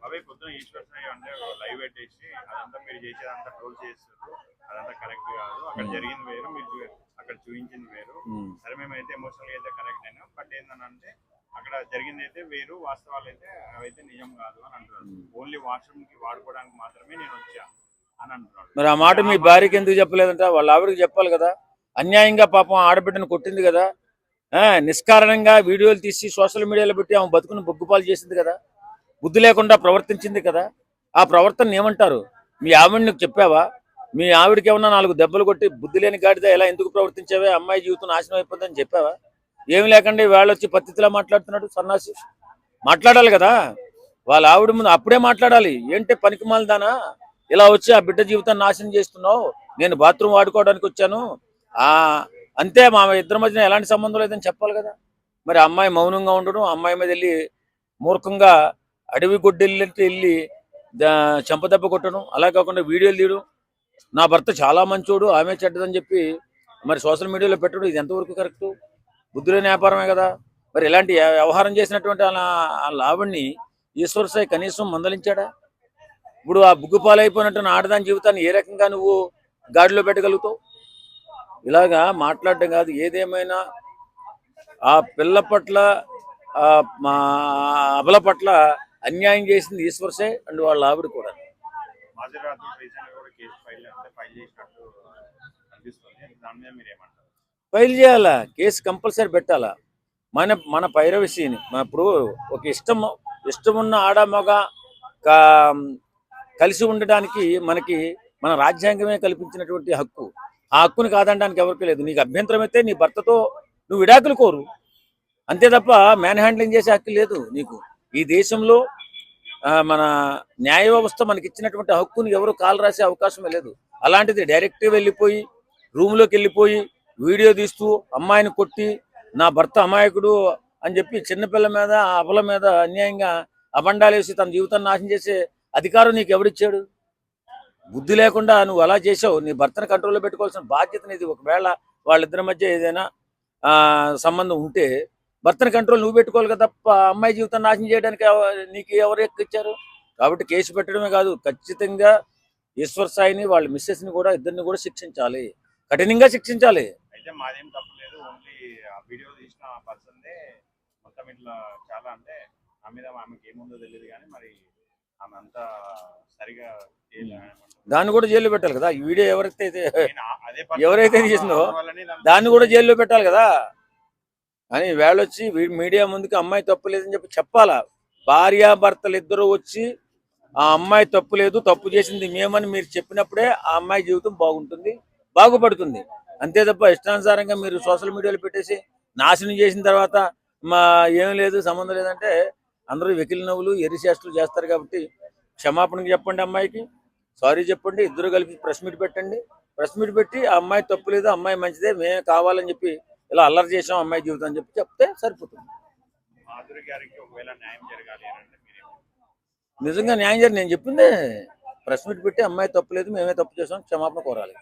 అవే పొద్దున ఈశ్వర్ సాయి అంటే లైవ్ పెట్టేసి అదంతా మీరు చేసేదంతా ట్రోల్ చేస్తారు, అదంతా కరెక్ట్ కాదు, అక్కడ జరిగింది వేరు, మీరు అక్కడ చూపించింది వేరు. సరే మేమైతే ఎమోషనల్ అయితే కరెక్ట్ అయినా, బట్ ఏంటంటే అక్కడ జరిగింది అయితే వేరు, వాస్తవాలు అయితే అవైతే నిజం కాదు అని అంటున్నారు. ఓన్లీ వాష్రూమ్ కి వాడుకోవడానికి మాత్రమే నేను వచ్చా అని అంటున్నాడు. మరి ఆ మాట మీ భార్యకి ఎందుకు చెప్పలేదంట? వాళ్ళ ఆవిడకి చెప్పాలి కదా. అన్యాయంగా పాపం ఆడబిడ్డను కొట్టింది కదా, నిష్కారణంగా వీడియోలు తీసి సోషల్ మీడియాలో పెట్టి ఆమె బతుకుని బొగ్గుపాలు చేసింది కదా, బుద్ధి లేకుండా ప్రవర్తించింది కదా. ఆ ప్రవర్తన ఏమంటారు? మీ ఆవిడని చెప్పావా? మీ ఆవిడకి ఏమన్నా 4 దెబ్బలు కొట్టి బుద్ధి లేని గాడిద ఎలా ఎందుకు ప్రవర్తించావే, అమ్మాయి జీవితం నాశనం అయిపోతుందని చెప్పావా? ఏమి లేకుండా వాళ్ళు వచ్చి పత్తిలా మాట్లాడుతున్నాడు సన్నాసి. మాట్లాడాలి కదా వాళ్ళ ఆవిడ ముందు, అప్పుడే మాట్లాడాలి. ఏంటి పనికిమాల దానా ఇలా వచ్చి ఆ బిడ్డ జీవితాన్ని నాశనం చేస్తున్నావు, నేను బాత్రూమ్ వాడుకోవడానికి వచ్చాను, అంతే, మా ఇద్దరి మధ్యన ఎలాంటి సంబంధం లేదని చెప్పాలి కదా. మరి అమ్మాయి మౌనంగా ఉండడం, అమ్మాయి మీద వెళ్ళి మూర్ఖంగా అడవి గొడ్డెళ్ళంటే వెళ్ళి చెంపదెబ్బ కొట్టడం, అలా కాకుండా వీడియోలు తీయడం, నా భర్త చాలా మంచోడు ఆమె చెడ్డదని చెప్పి మరి సోషల్ మీడియాలో పెట్టడం, ఇది ఎంతవరకు కరెక్ట్? బుద్ధులేని వ్యాపారమే కదా. మరి ఇలాంటి వ్యవహారం చేసినటువంటి వాళ్ళ ఆవిడ్ని ఈశ్వర్ సాయి కనీసం మందలించాడా? ఇప్పుడు ఆ బుగ్గుపాలైపోయినట్టు ఆడదాని జీవితాన్ని ఏ రకంగా నువ్వు గాడిలో పెట్టగలుగుతావు? ఇలాగా మాట్లాడడం కాదు. ఏదేమైనా ఆ పిల్ల పట్ల, మా అబల పట్ల అన్యాయం చేసింది ఈశ్వర్ సాయి అండ్ వాళ్ళ ఆవిడ కూడా. ఫైల్ చేయాలా, కేసు కంపల్సరీ పెట్టాలా. మన పైరవసీని ఇప్పుడు ఒక ఇష్టమున్న ఆడ మగ కలిసి ఉండడానికి మన రాజ్యాంగమే కల్పించినటువంటి హక్కు. ఆ హక్కుని కాదనడానికి ఎవరికి లేదు. నీకు అభ్యంతరం అయితే నీ భర్తతో నువ్వు విడాకులు కోరు, అంతే తప్ప మ్యాన్ హ్యాండ్లింగ్ చేసే హక్కు లేదు నీకు. ఈ దేశంలో మన న్యాయ వ్యవస్థ మనకి ఇచ్చినటువంటి హక్కుని ఎవరు కాలు రాసే అవకాశమే లేదు. అలాంటిది డైరెక్ట్గా వెళ్ళిపోయి రూమ్లోకి వెళ్ళిపోయి వీడియో తీస్తూ అమ్మాయిని కొట్టి నా భర్త అమాయకుడు అని చెప్పి చిన్నపిల్ల మీద అబల మీద అన్యాయంగా అబండాలేసి తన జీవితాన్ని నాశనం చేసే అధికారం నీకు ఎవరిచ్చాడు? బుద్ధి లేకుండా నువ్వు అలా చేసావు. నీ భర్తను కంట్రోల్లో పెట్టుకోవాల్సిన బాధ్యత నీది. ఒకవేళ వాళ్ళిద్దరి మధ్య ఏదైనా సంబంధం ఉంటే భర్తను కంట్రోల్ నువ్వు పెట్టుకోవాలి కదా, తప్ప అమ్మాయి జీవితాన్ని నాశనం చేయడానికి నీకు ఎవరు ఎక్కిచ్చారు? కాబట్టి కేసు పెట్టడమే కాదు, ఖచ్చితంగా ఈశ్వర్ సాయిని వాళ్ళ మిస్సెస్ని కూడా ఇద్దరిని కూడా శిక్షించాలి, కఠినంగా శిక్షించాలి. అయితే మాదేం తప్పలేదు, ఓన్లీ ఆ వీడియో తీసిన పర్సన్దే మొత్తం ఇట్లా చాలా, అంటే ఆ మీద ఆమెకి ఏముందో తెలియదు కానీ మరి ఆమె అంతా సరిగా దాన్ని కూడా జైల్లో పెట్టాలి కదా. ఈ వీడియో ఎవరైతే చేసిందో దాన్ని కూడా జైల్లో పెట్టాలి కదా అని వేళొచ్చి మీడియా ముందుకు అమ్మాయి తప్పు లేదని చెప్పాలా. భార్యాభర్తలు ఇద్దరు వచ్చి ఆ అమ్మాయి తప్పు లేదు, తప్పు చేసింది మేమని మీరు చెప్పినప్పుడే ఆ అమ్మాయి జీవితం బాగుంటుంది, బాగుపడుతుంది. అంతే తప్ప ఇష్టానుసారంగా మీరు సోషల్ మీడియాలో పెట్టేసి నాశనం చేసిన తర్వాత ఏం లేదు, సంబంధం లేదంటే అందరూ వెకిలి నవ్వులు ఎరిచేష్టలు చేస్తారు. కాబట్టి క్షమాపణకి చెప్పండి, అమ్మాయికి సారీ చెప్పండి, ఇద్దరు కలిపి ప్రెస్ మీట్ పెట్టండి. ప్రెస్ మీట్ పెట్టి ఆ అమ్మాయి తప్పు లేదు, అమ్మాయి మంచిదే, మేమే కావాలని చెప్పి ఇలా అల్లరి చేసాం అమ్మాయి జీవితం అని చెప్తే సరిపోతుంది. నిజంగా న్యాయం జరిగి నేను చెప్పిందే, ప్రెస్ మీట్ పెట్టి అమ్మాయి తప్పు లేదు, మేమే తప్పు చేసాం, క్షమాపణ కోరాలి.